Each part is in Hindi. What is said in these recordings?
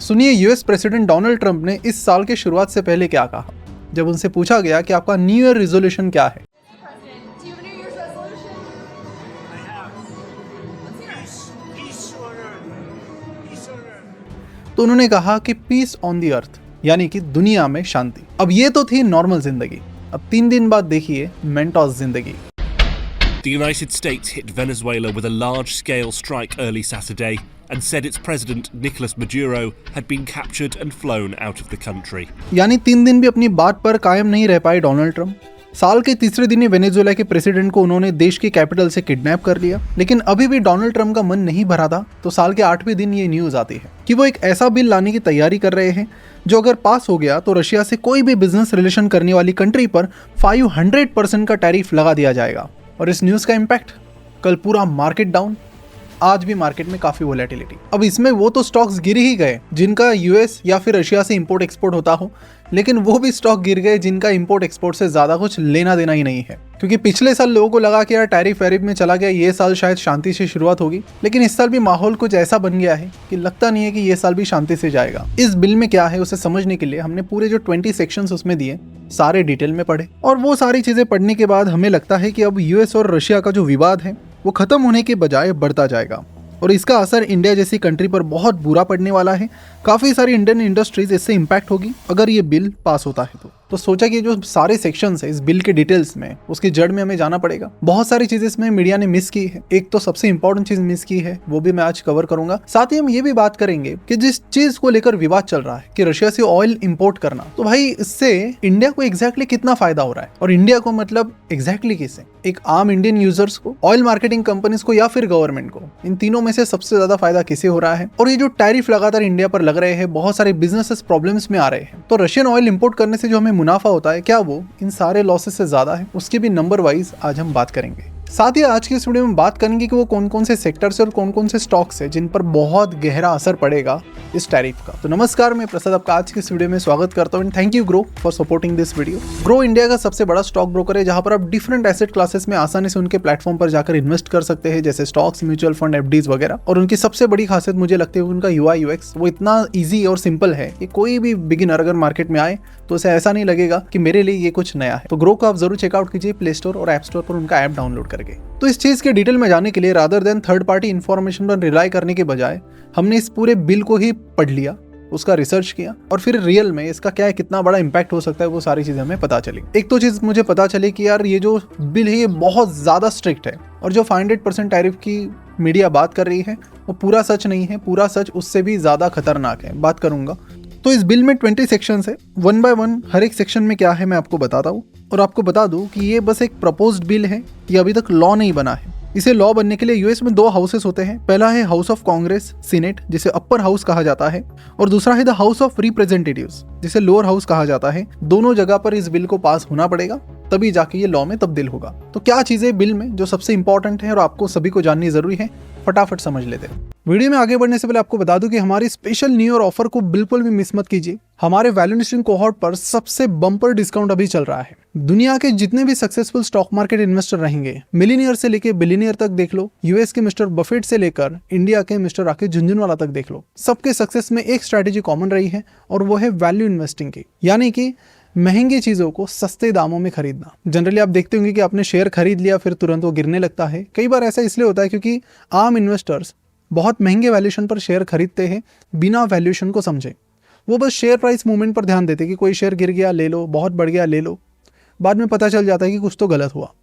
सुनिए यूएस प्रेसिडेंट डोनाल्ड ट्रंप ने इस साल के शुरुआत से पहले क्या कहा, जब उनसे पूछा गया कि आपका न्यू ईयर रिजोल्यूशन क्या है। President, do you have a New Year's resolution? I have. Let's hear it. Peace on earth. Peace on earth. तो उन्होंने कहा कि पीस ऑन द अर्थ, यानी कि दुनिया में शांति। अब ये तो थी नॉर्मल जिंदगी, अब 3 दिन बाद देखिए मेंटोस जिंदगी। The United States hit Venezuela with a large-scale strike early Saturday and said its president, Nicolas Maduro, had been captured and flown out of the country. यानी 3 दिन भी अपनी बात पर कायम नहीं रह पाए डोनाल्ड ट्रंप। साल के तीसरे दिन ही वेनेजुएला के प्रेसिडेंट को उन्होंने देश की कैपिटल से किडनैप कर लिया। लेकिन अभी भी डोनाल्ड ट्रंप का मन नहीं भरा था, तो साल के 8वें दिन ये न्यूज़ आती है कि वो एक ऐसा बिल लाने की तैयारी कर रहे हैं जो अगर पास हो गया तो रशिया से कोई भी बिजनेस रिलेशन करने वाली कंट्री पर 500% का टैरिफ लगा दिया जाएगा। और इस न्यूज़ का इम्पैक्ट, कल पूरा मार्केट डाउन, आज भी मार्केट में काफ़ी वोलेटिलिटी। अब इसमें वो तो स्टॉक्स गिर ही गए जिनका यूएस या फिर रशिया से इंपोर्ट एक्सपोर्ट होता हो, लेकिन वो भी स्टॉक गिर गए जिनका इंपोर्ट एक्सपोर्ट से ज़्यादा कुछ लेना देना ही नहीं है। क्योंकि पिछले साल लोगों को लगा कि यार टैरिफ वैरिफ में चला गया, ये साल शायद शांति से शुरुआत होगी, लेकिन इस साल भी माहौल कुछ ऐसा बन गया है कि लगता नहीं है कि ये साल भी शांति से जाएगा। इस बिल में क्या है उसे समझने के लिए हमने पूरे जो 20 सेक्शंस उसमें दिए सारे डिटेल में पढ़े, और वो सारी चीज़ें पढ़ने के बाद हमें लगता है कि अब यूएस और रशिया का जो विवाद है वो खत्म होने के बजाय बढ़ता जाएगा, और इसका असर इंडिया जैसी कंट्री पर बहुत बुरा पड़ने वाला है। काफ़ी सारी इंडियन इंडस्ट्रीज इससे इम्पैक्ट होगी अगर ये बिल पास होता है तो सोचा कि जो सारे सेक्शंस है इस बिल के डिटेल्स में, उसकी जड़ में हमें जाना पड़ेगा। बहुत सारी चीज़ें इसमें मीडिया ने मिस की है, एक तो सबसे इंपॉर्टेंट चीज़ मिस की है, वो भी मैं आज कवर करूंगा। साथ ही हम ये भी बात करेंगे कि जिस चीज़ को लेकर विवाद चल रहा है कि रशिया से ऑयल इंपोर्ट करना, तो भाई इससे इंडिया को एग्जैक्टली कितना फायदा हो रहा है, और इंडिया को मतलब एग्जैक्टली किससे, एक आम इंडियन यूजर्स को, ऑयल मार्केटिंग कंपनीज को, या फिर गवर्नमेंट को। इन तीनों में से सबसे ज्यादा फायदा किसे हो रहा है। और ये जो टैरिफ लगातार इंडिया पर लग रहे हैं, बहुत सारे बिजनेसेस प्रॉब्लम्स में आ रहे हैं, तो रशियन ऑयल इंपोर्ट करने से जो हमें मुनाफा होता है, क्या वो इन सारे लॉसेस से ज्यादा है, उसकी भी नंबर वाइज आज हम बात करेंगे। साथ ही आज की इस वीडियो में बात करेंगे कि वो कौन कौन से सेक्टर्स और कौन कौन से स्टॉक्स है जिन पर बहुत गहरा असर पड़ेगा इस टैरिफ का। तो नमस्कार, मैं प्रसाद आपका आज की इस वीडियो में स्वागत करता हूँ। Thank you grow for supporting this video. Grow India का सबसे बड़ा स्टॉक ब्रोकर है, जहां पर आप डिफरेंट एसेट क्लासेस में आसानी से उनके प्लेटफॉर्म पर जाकर इन्वेस्ट कर सकते हैं, जैसे स्टॉक्स, म्यूचुअल फंड, एफडीज वगैरह। और उनकी सबसे बड़ी खासियत मुझे लगती है उनका यूआई यूएक्स, वो इतना ईजी और सिंपल है कि कोई भी बिगिनर अगर मार्केट में आए तो उसे ऐसा नहीं लगेगा कि मेरे लिए ये कुछ नया है। तो ग्रो को आप जरूर चेकआउट कीजिए प्ले स्टोर और ऐप स्टोर पर उनका ऐप डाउनलोड करके। तो इस चीज के डिटेल में जाने के लिए rather than third party information पर रिलाई करने के बजाय हमने इस पूरे बिल को ही पढ़ लिया, उसका रिसर्च किया, और फिर रियल में इसका क्या है, कितना बड़ा इंपैक्ट हो सकता है, वो सारी चीजें हमें पता चली। एक तो चीज मुझे पता चली कि यार ये जो बिल है ये बहुत ज्यादा स्ट्रिक्ट है, और जो 500% टैरिफ की मीडिया बात कर रही है वो पूरा सच नहीं है, पूरा सच उससे भी ज्यादा खतरनाक है। बात करूंगा तो इस बिल में 20 सेक्शंस है, 1 बाय 1 हर एक सेक्शन में क्या है मैं आपको बताता हूँ। और आपको बता दूं कि ये बस एक प्रपोज्ड बिल है, ये अभी तक लॉ नहीं बना है। इसे लॉ बनने के लिए यूएस में 2 हाउसेस होते हैं। पहला है हाउस ऑफ कांग्रेस सीनेट, जिसे अपर हाउस कहा जाता है, और दूसरा है द हाउस ऑफ रिप्रेजेंटेटिव्स, जिसे लोअर हाउस कहा जाता है। दोनों जगह पर इस बिल को पास होना पड़ेगा, तभी जाके ये लॉ में तब्दील होगा। तो क्या चीजें बिल में जो सबसे इंपॉर्टेंट है और आपको सभी को जाननी जरूरी है, फटाफट समझ लेते हैं। वीडियो में आगे बढ़ने से पहले आपको बता दूं कि हमारी स्पेशल न्यू ईयर ऑफर को बिल्कुल भी मिस मत कीजिए। हमारे वैल्यू इन्वेस्टिंग कोहॉर्ट पर सबसे बम्पर डिस्काउंट अभी चल रहा है। दुनिया के जितने भी सक्सेसफुल स्टॉक मार्केट इन्वेस्टर रहेंगे, मिलीनियर से लेकर बिलियनियर तक देख लो, यूएस के मिस्टर बफेट से लेकर इंडिया के मिस्टर राकेश झुनझुनवाला तक देख लो, सबके सक्सेस में एक स्ट्रैटेजी कॉमन रही है, और वो है वैल्यू इन्वेस्टिंग की, यानी कि महंगी चीजों को सस्ते दामों में खरीदना। जनरली आप देखते होंगे कि आपने शेयर खरीद लिया फिर तुरंत वो गिरने लगता है। कई बार ऐसा इसलिए होता है क्योंकि आम इन्वेस्टर्स बहुत महंगे वैल्यूएशन पर शेयर खरीदते हैं बिना वैल्यूएशन को समझे। वो बस शेयर प्राइस मूवमेंट पर ध्यान देते कि कोई शेयर गिर गया ले लो, बहुत बढ़ गया ले लो, बाद में पता चल जाता है कि कुछ तो गलत हुआ।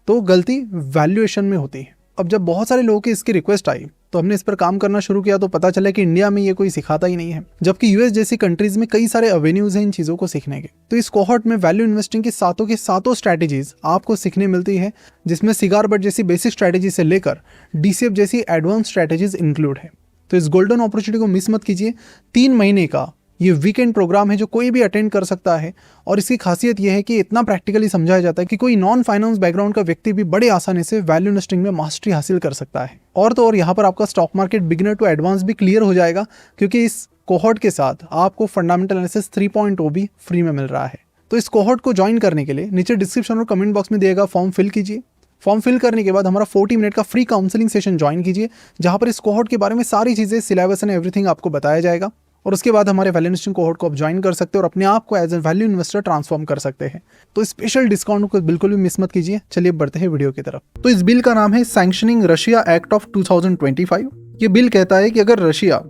तो गलती वैल्यूएशन में होती है। अब जब बहुत सारे लोगों की इसकी रिक्वेस्ट आई तो हमने इस पर काम करना शुरू किया, तो पता चला कि इंडिया में ये कोई सिखाता ही नहीं है, जबकि यूएस जैसी कंट्रीज में कई सारे एवेन्यूज हैं इन चीज़ों को सीखने के। तो इस कोहॉर्ट में वैल्यू इन्वेस्टिंग की सातों के सातों स्ट्रैटेजीज आपको सीखने मिलती है, जिसमें सिगार बट जैसी बेसिक स्ट्रैटेजी से लेकर डीसीएफ जैसी एडवांस स्ट्रैटेजीज इंक्लूड है। तो इस गोल्डन अपॉर्चुनिटी को मिस मत कीजिए। 3 महीने का ये वीकेंड प्रोग्राम है जो कोई भी अटेंड कर सकता है, और इसकी खासियत यह है कि इतना प्रैक्टिकली समझाया जाता है कि कोई नॉन फाइनेंस बैकग्राउंड का व्यक्ति भी बड़े आसानी से वैल्यू इन्वेस्टिंग में मास्टरी हासिल कर सकता है। और तो और यहाँ पर आपका stock market beginner to advance भी क्लियर हो जाएगा, क्योंकि इस कोहॉर्ट के साथ आपको फंडामेंटल एनालिसिस 3.0 भी फ्री में मिल रहा है। तो इस कोहॉर्ट को ज्वाइन करने के लिए नीचे डिस्क्रिप्शन और कमेंट बॉक्स में दिएगा फॉर्म फिल कीजिए। फॉर्म फिल करने के बाद हमारा 40 मिनट का फ्री काउंसलिंग सेशन ज्वाइन कीजिए, जहाँ पर इस कोहॉर्ट के बारे में सारी चीज़ें, सिलेबस एंड एवरीथिंग आपको बताया जाएगा। और उसके बाद हमारे वैल्यू इन्वेस्टिंग कोहॉर्ट को आप ज्वाइन कर सकते हैं और अपने आप को as a value investor transform कर सकते हैं। तो स्पेशल डिस्काउंट को बिल्कुल भी मिस मत कीजिए। चलिए बढ़ते हैं वीडियो की तरफ। तो इस बिल का नाम है सैंक्शनिंग रशिया एक्ट ऑफ 2025। ये बिल कहता है कि अगर रशिया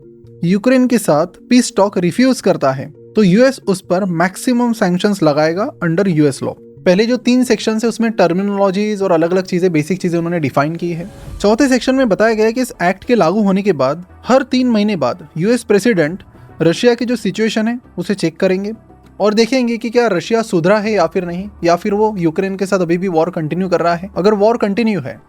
यूक्रेन के साथ पीस टॉक रिफ्यूज करता है तो यूएस उस पर मैक्सिमम सैंक्शंस लगाएगा अंडर यूएस लॉ। पहले जो 3 सेक्शन है उसमें टर्मिनोलॉजीज और अलग अलग चीजें, बेसिक चीजें उन्होंने डिफाइन की है। चौथे सेक्शन में बताया गया है कि इस एक्ट के लागू होने के बाद हर 3 महीने बाद यूएस प्रेसिडेंट रशिया की जो सिचुएशन है उसे चेक करेंगे और देखेंगे कि क्या रशिया सुधरा है या फिर नहीं, या फिर वो यूक्रेन के साथ अभी भी वॉर कंटिन्यू कर रहा है। अगर वॉर कंटिन्यू है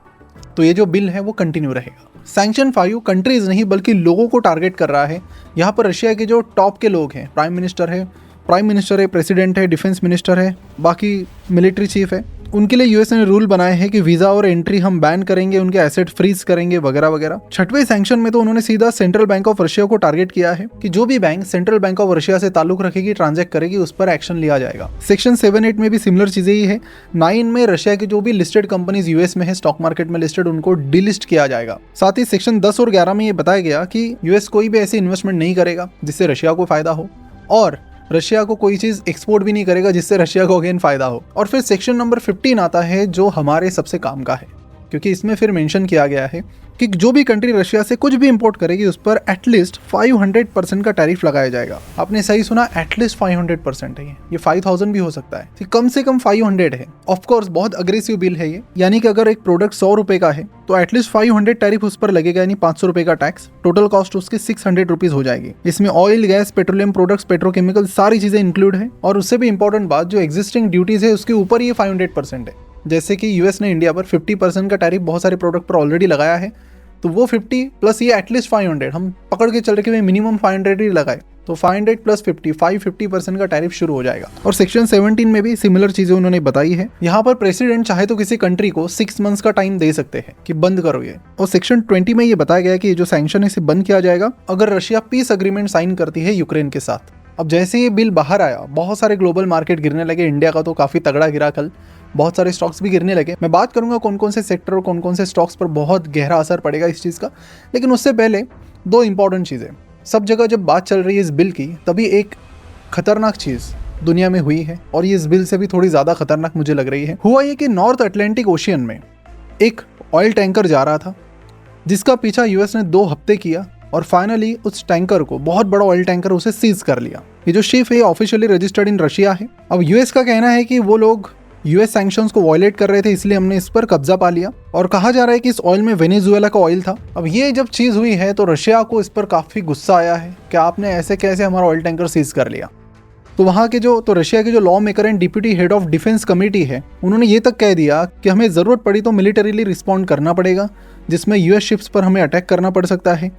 तो ये जो बिल है वो कंटिन्यू रहेगा। सैंक्शन 5 कंट्रीज नहीं बल्कि लोगों को टारगेट कर रहा है। यहाँ पर रशिया के जो टॉप के लोग हैं, प्राइम मिनिस्टर है, प्रेसिडेंट है, डिफेंस मिनिस्टर है, बाकी मिलिट्री चीफ है, उनके लिए यूएस ने रूल बनाए हैं कि वीज़ा और एंट्री हम बैन करेंगे, उनके एसेट फ्रीज करेंगे वगैरह वगैरह। 6वें सैंक्शन में तो उन्होंने सीधा सेंट्रल बैंक ऑफ रशिया को टारगेट किया है कि जो भी bank central bank of Russia से ताल्लुक रखेगी, ट्रांजैक्ट करेगी, उस पर एक्शन लिया जाएगा। सेक्शन 7-8 में भी सिमिलर चीजें ही है। 9 में रशिया की जो भी लिस्टेड कंपनीज यूएस में है, स्टॉक मार्केट में लिस्टेड, उनको डिलिस्ट किया जाएगा। साथ ही सेक्शन 10 और 11 में ये बताया गया कि यूएस कोई भी ऐसी इन्वेस्टमेंट नहीं करेगा जिससे रशिया को फायदा हो, और रशिया को कोई चीज़ एक्सपोर्ट भी नहीं करेगा जिससे रशिया को अगेन फायदा हो। और फिर सेक्शन नंबर 15 आता है जो हमारे सबसे काम का है, क्योंकि इसमें फिर मेंशन किया गया है कि जो भी कंट्री रशिया से कुछ भी इंपोर्ट करेगी उस पर एटलीस्ट 500% का टैरिफ लगाया जाएगा। आपने सही सुना, एटलीस्ट 500% है। ये 5000 भी हो सकता है, कम से कम 500 है। ऑफकोर्स बहुत अग्रेसिव बिल है ये, यानी कि अगर एक प्रोडक्ट 100 रुपए का है तो एटलीस्ट 500 टैरिफ उस पर लगेगा, यानी 500 रुपए का टैक्स। टोटल कॉस्ट उसकी 600 रुपीज हो जाएगी। इसमें oil, gas, petroleum products, petrochemical सारी चीजें इंक्लूड है। और उससे भी इंपॉर्टेंट बात, जो एग्जिस्टिंग ड्यूटीज है उसके ऊपर ये 500% है। जैसे कि यूएस ने इंडिया पर 50% का टैरिफ बहुत सारे प्रोडक्ट पर ऑलरेडी लगाया है, तो वो 50 प्लस ये एटलीस्ट 500 हम पकड़ के चल रहे कि मिनिमम 500 ही लगाए, तो 500 प्लस 50 550% का टैरिफ शुरू हो जाएगा। और सेक्शन 17 में भी सिमिलर चीजें उन्होंने बताई है। यहाँ पर प्रेसिडेंट चाहे तो किसी कंट्री को 6 मंथ्स का टाइम दे सकते हैं कि बंद करो ये। और सेक्शन 20 में ये बताया गया कि ये जो सैंक्शन है इसे बंद किया जाएगा अगर रशिया पीस अग्रीमेंट साइन करती है यूक्रेन के साथ। अब जैसे ये बिल बाहर आया, बहुत सारे ग्लोबल मार्केट गिरने लगे। इंडिया का तो काफी तगड़ा गिरा कल, बहुत सारे स्टॉक्स भी गिरने लगे। मैं बात करूंगा कौन कौन से सेक्टर और कौन कौन से स्टॉक्स पर बहुत गहरा असर पड़ेगा इस चीज़ का, लेकिन उससे पहले 2 इंपॉर्टेंट चीज़ें। सब जगह जब बात चल रही है इस बिल की, तभी एक खतरनाक चीज़ दुनिया में हुई है, और ये इस बिल से भी थोड़ी ज़्यादा खतरनाक मुझे लग रही है। हुआ ये कि नॉर्थ अटलांटिक ओशियन में एक ऑयल टैंकर जा रहा था जिसका पीछा यूएस ने 2 हफ्ते किया, और फाइनली उस टैंकर को, बहुत बड़ा ऑयल टैंकर, उसे सीज कर लिया। ये जो शिप है ऑफिशियली रजिस्टर्ड इन रशिया है। अब यूएस का कहना है कि वो लोग यूएस सैंक्शंस को वायलेट कर रहे थे, इसलिए हमने इस पर कब्जा पा लिया। और कहा जा रहा है कि इस ऑयल में वेनेजुएला का ऑयल था। अब ये जब चीज़ हुई है तो रशिया को इस पर काफ़ी गुस्सा आया है कि आपने ऐसे कैसे हमारा ऑयल टैंकर सीज कर लिया। तो वहाँ के तो रशिया के जो law maker and deputy head of defence committee है, उन्होंने ये तक कह दिया कि हमें ज़रूरत पड़ी तो मिलिटरीली रिस्पॉन्ड करना पड़ेगा, जिसमें यूएस शिप्स पर हमें अटैक करना पड़ सकता है।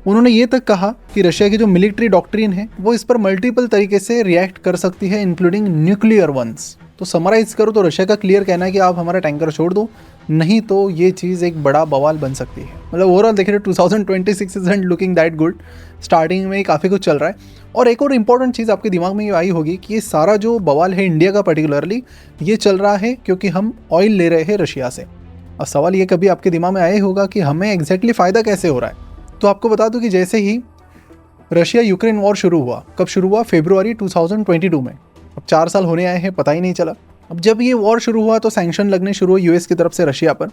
उन्होंने ये तक कहा कि रशिया की जो मिलिट्री डॉक्ट्रिन है वो इस पर मल्टीपल तरीके से रिएक्ट कर सकती है, इंक्लूडिंग न्यूक्लियर वंस। तो समराइज करो तो रशिया का क्लियर कहना है कि आप हमारा टैंकर छोड़ दो, नहीं तो ये चीज़ एक बड़ा बवाल बन सकती है। मतलब ओवरऑल देखिए 2026 is looking that good. Starting में ही काफ़ी कुछ चल रहा है। और एक और इम्पॉर्टेंट चीज़ आपके दिमाग में ये आई होगी कि ये सारा जो बवाल है इंडिया का पर्टिकुलरली, ये चल रहा है क्योंकि हम ऑयल ले रहे हैं रशिया से। अब सवाल ये कभी आपके दिमाग में आया होगा कि हमें एग्जैक्टली फ़ायदा कैसे हो रहा है। तो आपको बता दूं कि जैसे ही रशिया यूक्रेन वॉर शुरू हुआ, कब शुरू हुआ? फरवरी 2022 में। अब 4 साल होने आए हैं, पता ही नहीं चला। अब जब ये वॉर शुरू हुआ तो सैंक्शन लगने शुरू हुए यूएस की तरफ से रशिया पर,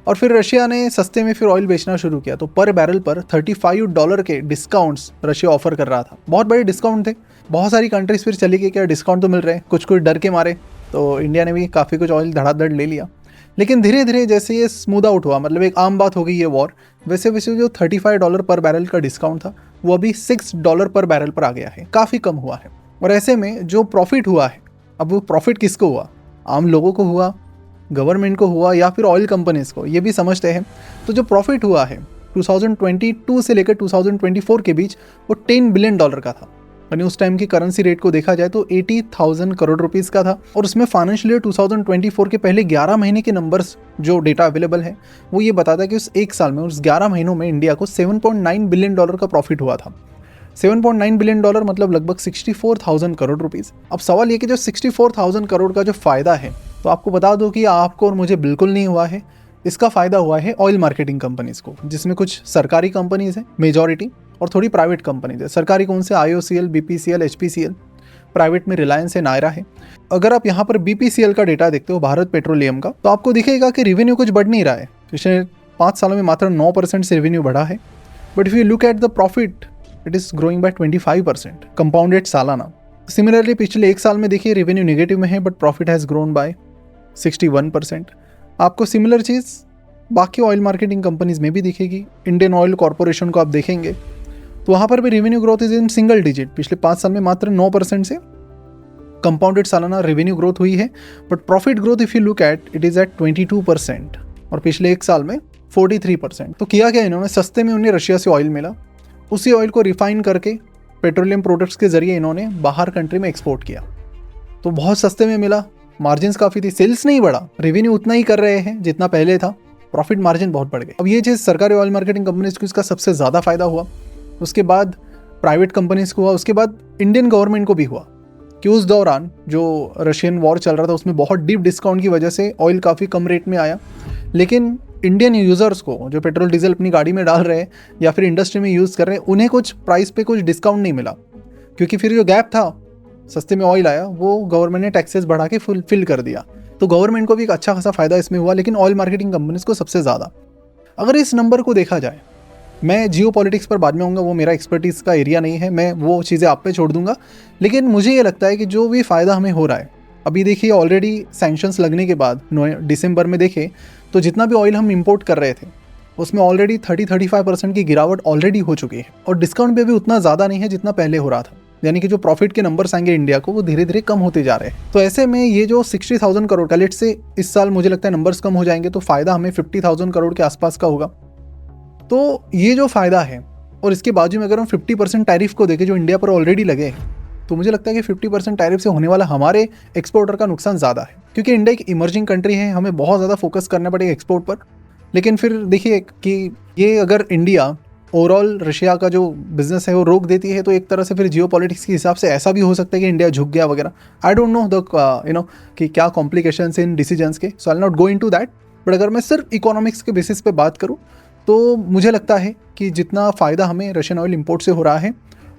और फिर रशिया ने सस्ते में फिर ऑयल बेचना शुरू किया। तो पर बैरल पर $35 के डिस्काउंट्स रशिया ऑफर कर रहा था। बहुत बड़े डिस्काउंट थे। बहुत सारी कंट्रीज फिर चली गई, क्या डिस्काउंट तो मिल रहे हैं, कुछ कुछ डर के मारे। तो इंडिया ने भी काफ़ी कुछ ऑयल धड़ाधड़ ले लिया। लेकिन धीरे धीरे जैसे ये स्मूद आउट हुआ, मतलब एक आम बात हो गई ये वॉर, वैसे वैसे जो $35 पर बैरल का डिस्काउंट था वो अभी $6 पर बैरल पर आ गया है, काफ़ी कम हुआ है। और ऐसे में जो प्रॉफिट हुआ है, अब वो प्रॉफिट किसको हुआ? आम लोगों को हुआ, गवर्नमेंट को हुआ, या फिर ऑयल कंपनीज को, ये भी समझते हैं। तो जो प्रॉफिट हुआ है 2022 से लेकर 2024 के बीच वो $10 बिलियन का था। यानी उस टाइम की करेंसी रेट को देखा जाए तो 80,000 करोड़ रुपीस का था। और उसमें फाइनेंशियल ईयर 2024 के पहले 11 महीने के नंबर्स जो डेटा अवेलेबल है वो ये बताता है कि उस एक साल में, उस 11 महीनों में इंडिया को $7.9 बिलियन का प्रॉफिट हुआ था। $7.9 बिलियन मतलब लगभग 64,000 करोड़ रुपीस। अब सवाल ये कि जो 64,000 करोड़ का जो फ़ायदा है, तो आपको बता दो कि आपको और मुझे बिल्कुल नहीं हुआ है। इसका फ़ायदा हुआ है ऑयल मार्केटिंग कंपनीज़ को, जिसमें कुछ सरकारी कंपनीज़ हैं मेजॉरिटी, और थोड़ी प्राइवेट कंपनीज है। सरकारी कौन से, IOCL, BPCL, HPCL, प्राइवेट में रिलायंस है, नायरा है। अगर आप यहाँ पर BPCL का डेटा देखते हो, भारत पेट्रोलियम का, तो आपको दिखेगा कि रेवेन्यू कुछ बढ़ नहीं रहा है। पिछले 5 सालों में मात्र 9% से रेवेन्यू बढ़ा है। But if you look at the profit, it is growing by 25% compounded सालाना। सिमिलरली पिछले 1 साल में देखिए रेवेन्यू नेगेटिव में है but profit has grown by 61%। आपको सिमिलर चीज़ बाकी ऑयल मार्केटिंग कंपनीज में भी दिखेगी। इंडियन ऑयल कॉरपोरेशन को आप देखेंगे तो वहाँ पर भी revenue growth is in single digit. पिछले 5 साल में मात्र 9% से कंपाउंडेड सालाना रेवेन्यू ग्रोथ हुई है, but profit growth if you look at, it is at 22% और पिछले 1 साल में 43%। तो किया क्या इन्होंने, सस्ते में उन्हें रशिया से ऑयल मिला, उसी ऑयल को रिफाइन करके पेट्रोलियम प्रोडक्ट्स के जरिए इन्होंने बाहर कंट्री में एक्सपोर्ट किया। तो बहुत सस्ते में मिला, मार्जिन्स काफ़ी थी, सेल्स नहीं बढ़ा, रेवेन्यू उतना ही कर रहे हैं जितना पहले था, प्रॉफिट मार्जिन बहुत बढ़ गए। अब ये चीज़ सरकारी ऑयल मार्केटिंग कंपनीज को इसका सबसे ज़्यादा फायदा हुआ, उसके बाद प्राइवेट कंपनीज को हुआ, उसके बाद इंडियन गवर्नमेंट को भी हुआ कि उस दौरान जो रशियन वॉर चल रहा था उसमें बहुत डीप डिस्काउंट की वजह से ऑयल काफ़ी कम रेट में आया। लेकिन इंडियन यूज़र्स को जो पेट्रोल डीजल अपनी गाड़ी में डाल रहे हैं या फिर इंडस्ट्री में यूज़ कर रहे हैं, उन्हें कुछ प्राइस पे कुछ डिस्काउंट नहीं मिला, क्योंकि फिर जो गैप था, सस्ते में ऑयल आया, वो गवर्नमेंट ने टैक्सेस बढ़ा के फिल कर दिया। तो गवर्नमेंट को भी एक अच्छा खासा फायदा इसमें हुआ, लेकिन ऑयल मार्केटिंग कंपनीज को सबसे ज़्यादा। अगर इस नंबर को देखा जाए, मैं जियो पॉलिटिक्स पर बाद में आऊँगा, वो मेरा एक्सपर्टीज़ का एरिया नहीं है, मैं वो चीज़ें आप पे छोड़ दूंगा। लेकिन मुझे ये लगता है कि जो भी फ़ायदा हमें हो रहा है, अभी देखिए ऑलरेडी सैंक्शंस लगने के बाद दिसंबर में देखें तो जितना भी ऑयल हम इंपोर्ट कर रहे थे उसमें ऑलरेडी 30-35% की गिरावट ऑलरेडी हो चुकी है, और डिस्काउंट पे भी उतना ज़्यादा नहीं है जितना पहले हो रहा था। यानी कि जो प्रॉफिट के नंबर्स आएंगे इंडिया को, वो धीरे धीरे कम होते जा रहे हैं। तो ऐसे में ये जो 60,000 करोड़ का, लेट से इस साल मुझे लगता है नंबर्स कम हो जाएंगे तो फ़ायदा हमें 50,000 करोड़ के आसपास का होगा। तो ये जो फ़ायदा है, और इसके बाजू में अगर हम 50% टैरिफ को देखें जो इंडिया पर ऑलरेडी लगे हैं, तो मुझे लगता है कि 50% टैरिफ से होने वाला हमारे एक्सपोर्टर का नुकसान ज़्यादा है, क्योंकि इंडिया एक इमर्जिंग कंट्री है, हमें बहुत ज़्यादा फोकस करना पड़ेगा एक्सपोर्ट पर। लेकिन फिर देखिए कि ये अगर इंडिया ओवरऑल रशिया का जो बिजनेस है वो रोक देती है, तो एक तरह से फिर जियो पॉलिटिक्स के हिसाब से ऐसा भी हो सकता है कि इंडिया झुक गया वगैरह। आई डोंट नो द कि क्या कॉम्प्लिकेशंस इन डिसीजंस के, so I will not go into that. But अगर मैं सिर्फ इकोनॉमिक्स के बेसिस पे बात करूँ तो मुझे लगता है कि जितना फ़ायदा हमें रशियन ऑयल इंपोर्ट से हो रहा है,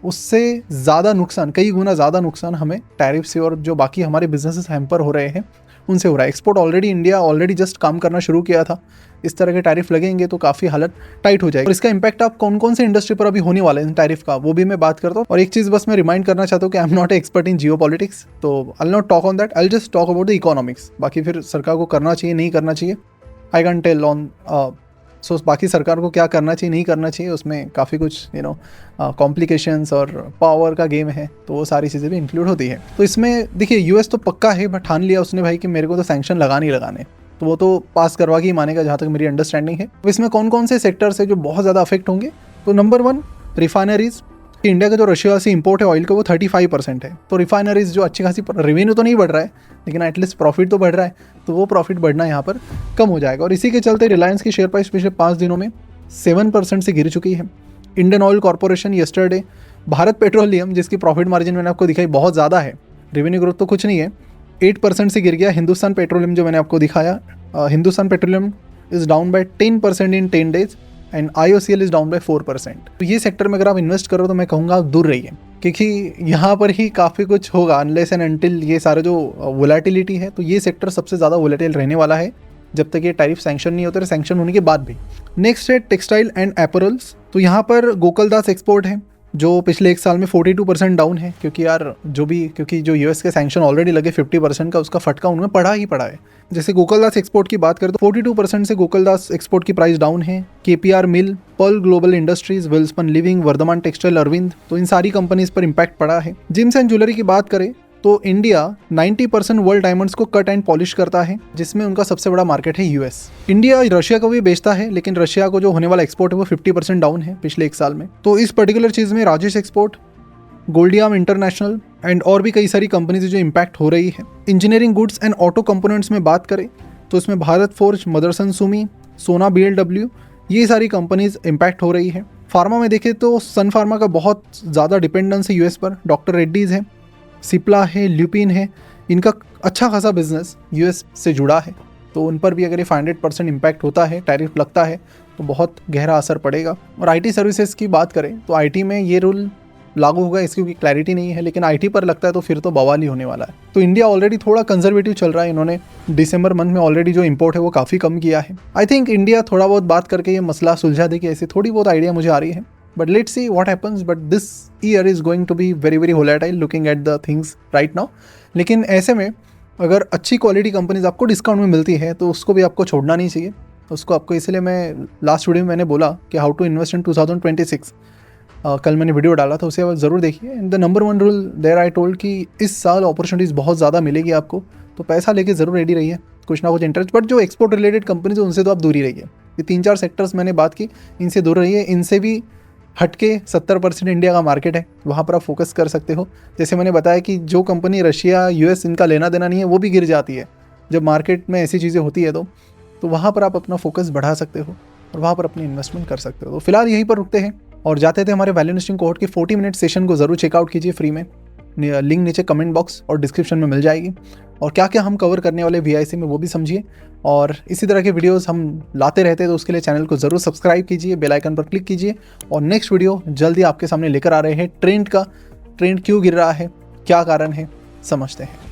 उससे ज़्यादा नुकसान, कई गुना ज़्यादा नुकसान हमें टैरिफ से और जो बाकी हमारे बिजनेसेस हैम्पर हो रहे हैं उनसे हो रहा है। एक्सपोर्ट इंडिया ऑलरेडी जस्ट काम करना शुरू किया था, इस तरह के टैरिफ लगेंगे तो काफ़ी हालत टाइट हो जाएगी। और इसका इंपैक्ट आप कौन कौन से इंडस्ट्री पर अभी होने वाला है टैरिफ का, वो भी मैं बात करता हूँ। और एक चीज़ बस मैं रिमाइंड करना चाहता हूँ कि I am not expert in geopolitics, तो I will not talk on that, I will just talk about the economics. बाकी फिर सरकार को करना चाहिए नहीं करना चाहिए, I can tell on so बाकी सरकार को क्या करना चाहिए नहीं करना चाहिए, उसमें काफ़ी कुछ कॉम्प्लिकेशंस और पावर का गेम है, तो वो सारी चीज़ें भी इंक्लूड होती है। तो इसमें देखिए यूएस तो पक्का है, बट ठान लिया उसने भाई कि मेरे को तो सैंक्शन लगाने, तो वो तो पास करवा के ही मानेगा जहाँ तक मेरी अंडरस्टैंडिंग है। तो इसमें कौन कौन से सेक्टर्स है जो बहुत ज़्यादा अफेक्ट होंगे, तो नंबर 1 रिफाइनरीज। इंडिया का जो रशिया से इंपोर्ट है ऑयल का वो 35% है, तो रिफाइनरीज जो अच्छी खासी, रेवेन्यू तो नहीं बढ़ रहा है लेकिन एटलीस्ट प्रॉफिट तो बढ़ रहा है, तो वो प्रॉफिट बढ़ना यहाँ पर कम हो जाएगा। और इसी के चलते रिलायंस की शेयर प्राइस पिछले 5 दिनों में 7% से गिर चुकी है। Indian oil corporation yesterday, Bharat petroleum जिसकी प्रॉफिट मार्जिन मैंने आपको दिखाई बहुत ज़्यादा है, रेवेन्यू ग्रोथ तो कुछ नहीं है, 8% से गिर गया। हिंदुस्तान पेट्रोलियम जो मैंने आपको दिखाया, Hindustan petroleum is down by 10% in 10 days and IOCL is down by 4%। तो ये सेक्टर में अगर आप इन्वेस्ट करो तो मैं कहूँगा आप दूर रहिए, क्योंकि यहाँ पर ही काफ़ी कुछ होगा अनलेस एंड अनटिल ये सारा जो वोलेटिलिटी है, तो ये सेक्टर सबसे ज़्यादा वोलेटिल रहने वाला है जब तक ये टैरिफ सैंक्शन नहीं होते, सैंक्शन होने के बाद भी। नेक्स्ट है टेक्सटाइल एंड एपरल्स। तो यहाँ पर गोकुलदास एक्सपोर्ट है जो पिछले 1 साल में 42% डाउन है, क्योंकि जो यूएस के सैंक्शन ऑलरेडी लगे 50% का, उसका फटका उन्होंने पड़ा है। जैसे गोकुलदास एक्सपोर्ट की बात करें तो 42% से गोकुलदास एक्सपोर्ट की प्राइस डाउन है। KPR mill, Pearl Global Industries, Welspun living, Vardhman textile, Arvind, तो इन सारी कंपनीज पर इंपैक्ट पड़ा है। जिम्स एंड ज्वेलरी की बात करें तो इंडिया 90% वर्ल्ड डायमंड्स को कट एंड पॉलिश करता है, जिसमें उनका सबसे बड़ा मार्केट है यूएस। इंडिया रशिया को भी बेचता है, लेकिन रशिया को जो होने वाला एक्सपोर्ट है वो 50% डाउन है पिछले 1 साल में। तो इस पर्टिकुलर चीज़ में राजेश एक्सपोर्ट, गोल्डियाम इंटरनेशनल एंड और भी कई सारी कंपनीज जो इम्पैक्ट हो रही है। Engineering goods and auto components में बात करें तो इसमें भारत फोर्ज, मदरसन सुमी, सोना BLW, ये सारी कंपनीज इम्पैक्ट हो रही है। फार्मा में देखें तो सन फार्मा का बहुत ज़्यादा डिपेंडेंस है यूएस पर, डॉक्टर रेड्डीज़ है, सिप्ला है, ल्यूपिन है, इनका अच्छा खासा बिजनेस यूएस से जुड़ा है, तो उन पर भी अगर ये 500% इम्पैक्ट होता है, टैरिफ लगता है, तो बहुत गहरा असर पड़ेगा। और आईटी सर्विसेज की बात करें तो आईटी में ये रूल लागू होगा इसकी कोई क्लैरिटी नहीं है, लेकिन आईटी पर लगता है तो फिर तो बवाल ही होने वाला है। तो इंडिया ऑलरेडी थोड़ा कंजर्वेटिव चल रहा है, इन्होंने दिसंबर मंथ में ऑलरेडी जो इंपोर्ट है वो काफ़ी कम किया है। आई थिंक इंडिया थोड़ा बहुत बात करके ये मसला सुलझा देगी, ऐसी थोड़ी बहुत आइडिया मुझे आ रही है। But let's see what happens. But this year is going to be very very volatile looking at the things right now. लेकिन ऐसे में अगर अच्छी क्वालिटी कंपनीज आपको डिस्काउंट में मिलती है तो उसको भी आपको छोड़ना नहीं चाहिए। उसको आपको, इसलिए मैं लास्ट वीडियो में मैंने बोला कि हाउ टू इन्वेस्ट इन 2026। कल मैंने वीडियो डाला था, उसे ज़रूर देखिए। And the number 1 rule there I told कि इस साल अपॉर्चुनिटीज़ बहुत ज़्यादा मिलेगी आपको, तो पैसा लेके ज़रूर रेडी रहिए, कुछ ना कुछ इंटरेस्ट। बट जो एक्सपोर्ट रिलेटेड कंपनीज है उनसे तो आप दूर ही रहिए। ये 3-4 सेक्टर्स मैंने बात की, इनसे दूर रहिए। इनसे भी हटके 70% इंडिया का मार्केट है, वहाँ पर आप फोकस कर सकते हो। जैसे मैंने बताया कि जो कंपनी रशिया US इनका लेना देना नहीं है वो भी गिर जाती है जब मार्केट में ऐसी चीज़ें होती है, तो वहाँ पर आप अपना फोकस बढ़ा सकते हो और वहाँ पर अपनी इन्वेस्टमेंट कर सकते हो। तो फिलहाल यहीं पर रुकते हैं और जाते थे हमारे वैल्यू इन्वेस्टिंग कोहॉर्ट के 40 मिनट सेशन को ज़रूर चेकआउट कीजिए फ्री में। लिंक नीचे कमेंट बॉक्स और डिस्क्रिप्शन में मिल जाएगी। और क्या क्या हम कवर करने वाले VIC में वो भी समझिए। और इसी तरह के वीडियोस हम लाते रहते हैं, तो उसके लिए चैनल को ज़रूर सब्सक्राइब कीजिए, बेल आइकन पर क्लिक कीजिए। और नेक्स्ट वीडियो जल्दी आपके सामने लेकर आ रहे हैं। ट्रेंड क्यों गिर रहा है, क्या कारण है, समझते हैं।